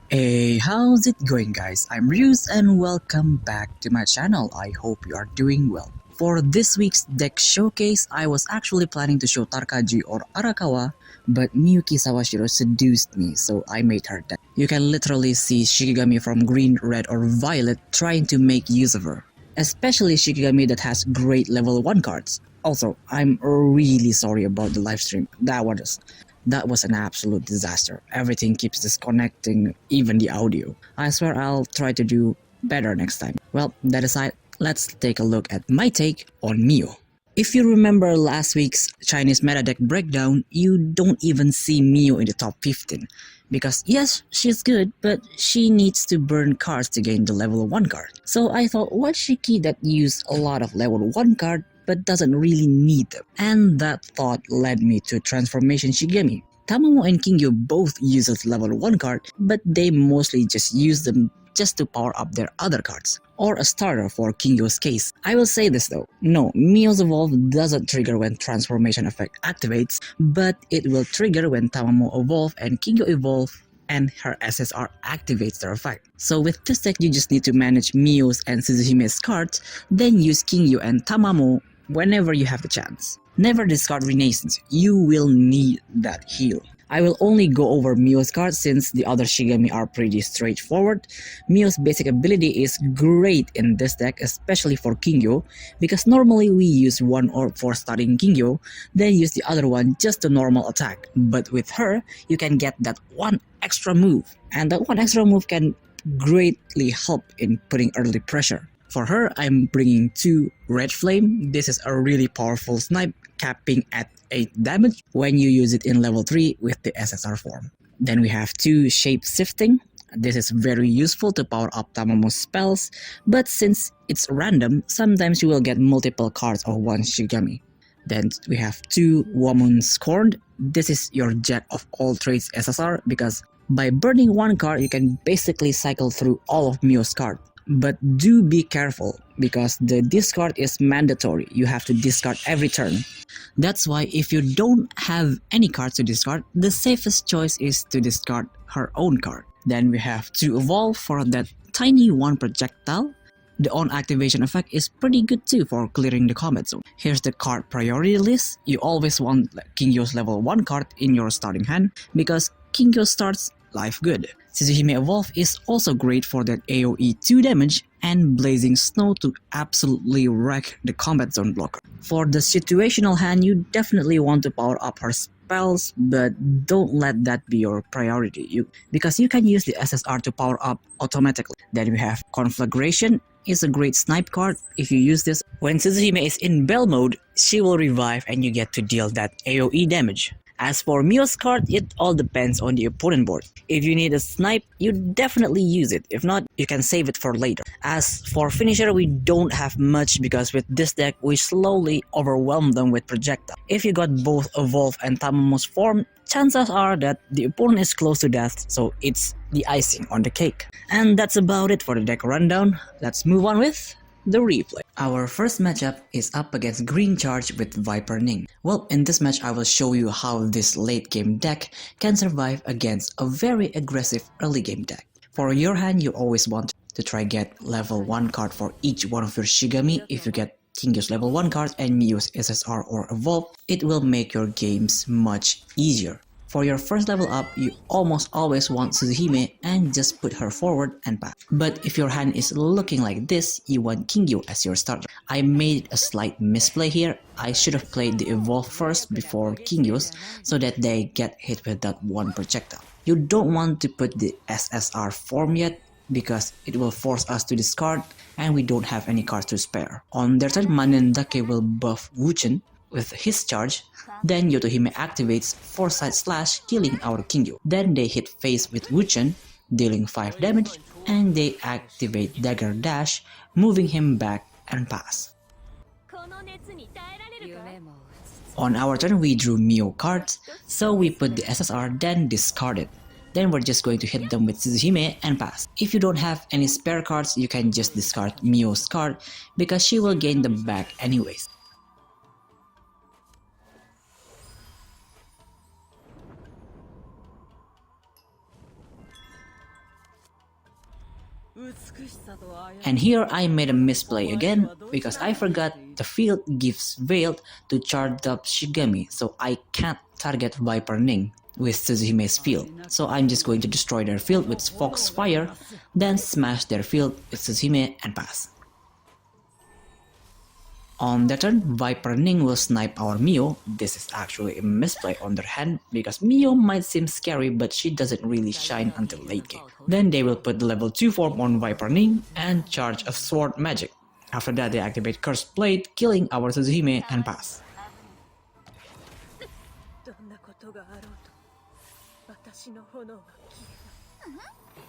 Hey, how's it going guys? I'm Ryus and welcome back to my channel. I hope you are doing well. For this week's deck showcase, I was actually planning to show Tarkaji or Arakawa, but Miyuki Sawashiro seduced me, so I made her deck. You can literally see Shikigami from green, red, or violet trying to make use of her. Especially Shikigami that has great level 1 cards. Also, I'm really sorry about the livestream. That was an absolute disaster. Everything keeps disconnecting, even the audio. I swear I'll try to do better next time. Well, that aside, let's take a look at my take on Mio. If you remember last week's Chinese meta deck breakdown, you don't even see Mio in the top 15. Because yes, she's good, but she needs to burn cards to gain the level 1 card. So I thought, what Shiki that used a lot of level 1 card but doesn't really need them? And that thought led me to Transformation Shigami. Tamamo and Kingyo both use level 1 card, but they mostly just use them just to power up their other cards, or a starter for Kingyo's case. I will say this though, no, Mio's Evolve doesn't trigger when Transformation effect activates, but it will trigger when Tamamo Evolve and Kingyo Evolve and her SSR activates their effect. So with this deck, you just need to manage Mio's and Suzuhime's cards, then use Kingyo and Tamamo whenever you have the chance. Never discard Renaissance, you will need that heal. I will only go over Mio's cards since the other Shigami are pretty straightforward. Mio's basic ability is great in this deck, especially for Kingyo, because normally we use one orb for starting Kingyo, then use the other one just to normal attack. But with her, you can get that one extra move, and that one extra move can greatly help in putting early pressure. For her, I'm bringing 2 Red Flame. This is a really powerful snipe, capping at 8 damage when you use it in level 3 with the SSR form. Then we have 2 Shape Shifting. This is very useful to power up Tamamo's spells, but since it's random, sometimes you will get multiple cards of one Shigami. Then we have 2 Woman Scorned. This is your Jack of all trades SSR because by burning 1 card, you can basically cycle through all of Mio's cards. But do be careful because the discard is mandatory. You have to discard every turn. That's why if you don't have any cards to discard, the safest choice is to discard her own card. Then we have to evolve for that tiny 1 projectile. The on activation effect is pretty good too for clearing the combat zone. Here's the card priority list. You always want Kingyo's level 1 card in your starting hand because Kingyo starts life good. Suzuhime Evolve is also great for that AoE 2 damage and Blazing Snow to absolutely wreck the combat zone blocker. For the situational hand, you definitely want to power up her spells, but don't let that be your priority because you can use the SSR to power up automatically. Then we have Conflagration. Is a great snipe card. If you use this when Suzuhime is in Bell mode, she will revive and you get to deal that AoE damage. As for Mio's card, it all depends on the opponent board. If you need a snipe, you definitely use it. If not, you can save it for later. As for finisher, we don't have much because with this deck, we slowly overwhelm them with projectile. If you got both Evolve and Tamamo's form, chances are that the opponent is close to death, so it's the icing on the cake. And that's about it for the deck rundown. Let's move on with the replay. Our first matchup is up against Green Charge with Viper Ning. Well, in this match I will show you how this late game deck can survive against a very aggressive early game deck. For your hand, you always want to try get level 1 card for each one of your Shigami. If you get Kingyo's level 1 card and Mio's SSR or Evolve, it will make your games much easier. For your first level up, you almost always want Suzuhime and just put her forward and pass. But if your hand is looking like this, you want Kingyo as your starter. I made a slight misplay here. I should have played the Evolve first before Kingyo's so that they get hit with that 1 projectile. You don't want to put the SSR form yet because it will force us to discard and we don't have any cards to spare. On their turn, Manendake will buff Wuchen with his charge, then Yotohime activates Foresight Slash, killing our Kingyo. Then they hit face with Wuchen, dealing 5 damage, and they activate Dagger Dash, moving him back and pass. On our turn, we drew Mio cards, so we put the SSR then discard it. Then we're just going to hit them with Suzuhime and pass. If you don't have any spare cards, you can just discard Mio's card because she will gain them back anyways. And here I made a misplay again because I forgot the field gives Veil to charged up Shigami, so I can't target Viper Ning with Suzuhime's field. So I'm just going to destroy their field with Foxfire, then smash their field with Suzuhime and pass. On their turn, Viper Ning will snipe our Mio. This is actually a misplay on their hand because Mio might seem scary but she doesn't really shine until late game. Then they will put the level 2 form on Viper Ning and charge a sword magic. After that they activate Cursed Blade, killing our Suzuhime and pass.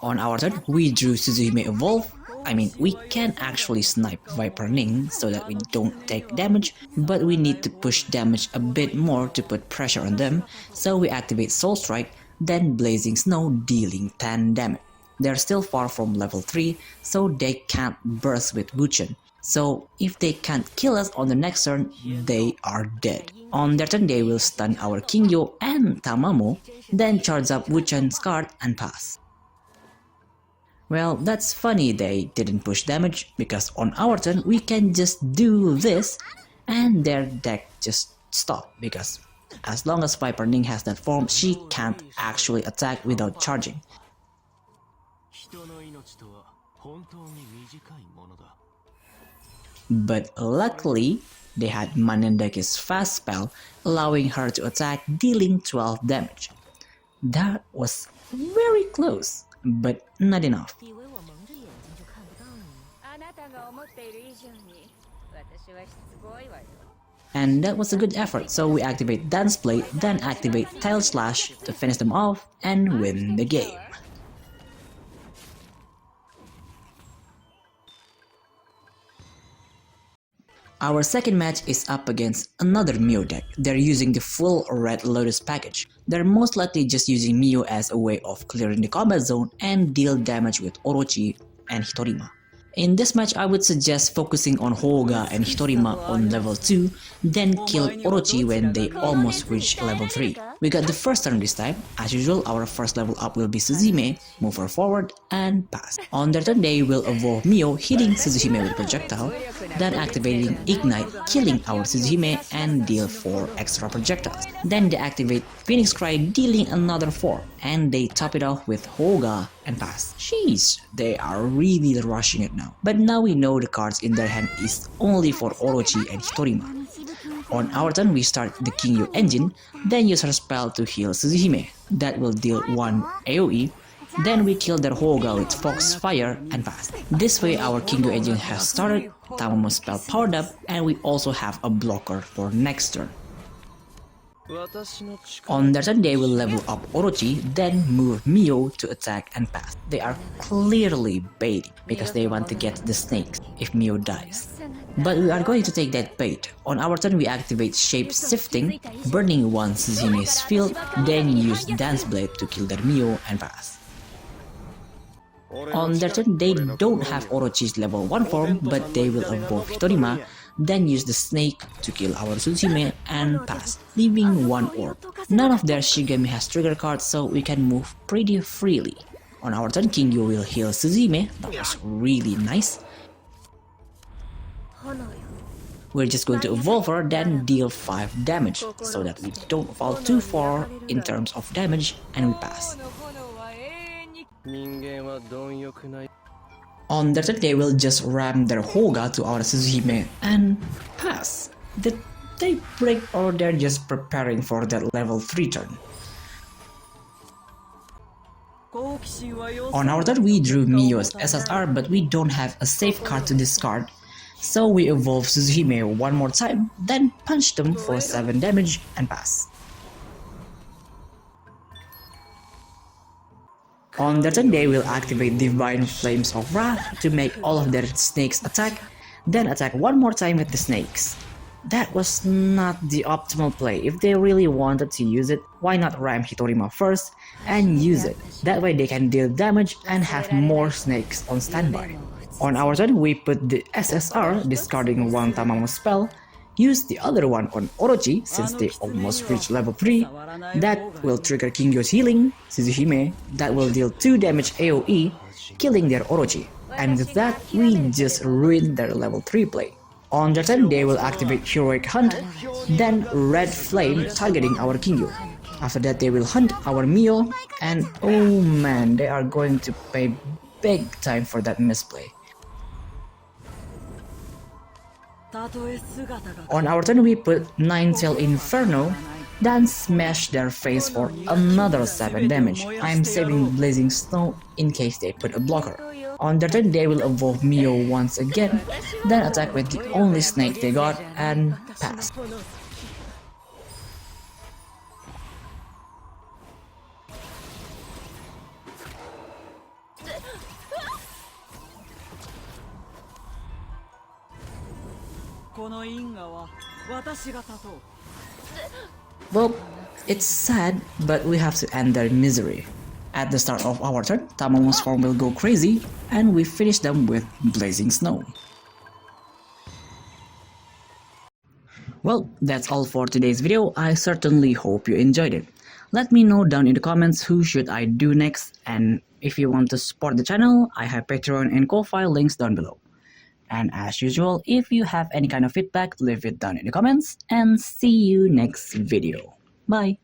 On our turn, we drew Suzuhime Evolve. I mean, we can actually snipe Viper Ning so that we don't take damage, but we need to push damage a bit more to put pressure on them, so we activate Soul Strike, then Blazing Snow dealing 10 damage. They're still far from level 3, so they can't burst with Wuchen. So if they can't kill us on the next turn, they are dead. On their turn, they will stun our Kingyo and Tamamo, then charge up Wuchen's card and pass. Well, that's funny they didn't push damage, because on our turn we can just do this and their deck just stop, because as long as Viper Ning has that form, she can't actually attack without charging. But luckily, they had Manendeki's fast spell, allowing her to attack, dealing 12 damage. That was very close, but not enough. And that was a good effort, so we activate Dance Blade, then activate Tail Slash to finish them off and win the game. Our second match is up against another Mio deck. They're using the full Red Lotus package. They're most likely just using Mio as a way of clearing the combat zone and deal damage with Orochi and Hitorima. In this match, I would suggest focusing on Hoga and Hitorima on level 2, then kill Orochi when they almost reach level 3. We got the first turn this time. As usual, our first level up will be Suzuhime, move her forward, and pass. On their turn, they will evolve Mio, hitting Suzuhime with projectile, then activating Ignite, killing our Suzuhime and deal 4 extra projectiles. Then they activate Phoenix Cry, dealing another 4, and they top it off with Hoga and pass. Jeez, they are really rushing it now. But now we know the cards in their hand is only for Orochi and Hitorima. On our turn, we start the Kingyo engine, then use her spell to heal Suzuhime. That will deal 1 AoE. Then we kill their Hoga with Foxfire and pass. This way our Kingyo engine has started, Tamamo's spell powered up, and we also have a blocker for next turn. On their turn, they will level up Orochi, then move Mio to attack and pass. They are clearly baiting because they want to get the snakes if Mio dies. But we are going to take that bait. On our turn, we activate Shape Shifting, burning one Suzuhime's field, then use Dance Blade to kill their Mio and pass. On their turn, they don't have Orochi's level 1 form, but they will evolve Hitorima, then use the snake to kill our Suzuhime and pass, leaving 1 orb. None of their Shigami has trigger cards, so we can move pretty freely. On our turn, Kingyo will heal Suzuhime. That was really nice. We're just going to evolve her, then deal 5 damage, so that we don't fall too far in terms of damage, and we pass. On their turn, they will just ram their Hoga to our Suzuhime and pass. Did they break, or they're just preparing for that level 3 turn? On our turn, we drew Mio's SSR, but we don't have a safe card to discard, so we evolve Suzuhime one more time, then punch them for 7 damage and pass. On their turn, they will activate Divine Flames of Wrath to make all of their snakes attack, then attack one more time with the snakes. That was not the optimal play. If they really wanted to use it, why not ram Hitorima first and use it? That way they can deal damage and have more snakes on standby. On our turn, we put the SSR, discarding one Tamamo spell, use the other one on Orochi since they almost reached level 3, that will trigger Kingyo's healing, Suzuhime, that will deal 2 damage AoE, killing their Orochi. and with that, we just ruined their level 3 play. On their turn, they will activate Heroic Hunt, then Red Flame targeting our Kingyo. After that, they will hunt our Mio, and oh man, they are going to pay big time for that misplay. On our turn, we put Ninetail Inferno, then smash their face for another 7 damage. I'm saving Blazing Snow in case they put a blocker. On their turn, they will evolve Mio once again, then attack with the only snake they got and pass. Well, it's sad, but we have to end their misery. At the start of our turn, Tamamo's form will go crazy, and we finish them with Blazing Snow. Well, that's all for today's video. I certainly hope you enjoyed it. Let me know down in the comments who should I do next, and if you want to support the channel, I have Patreon and Ko-Fi links down below. And as usual, if you have any kind of feedback, leave it down in the comments, and see you next video. Bye!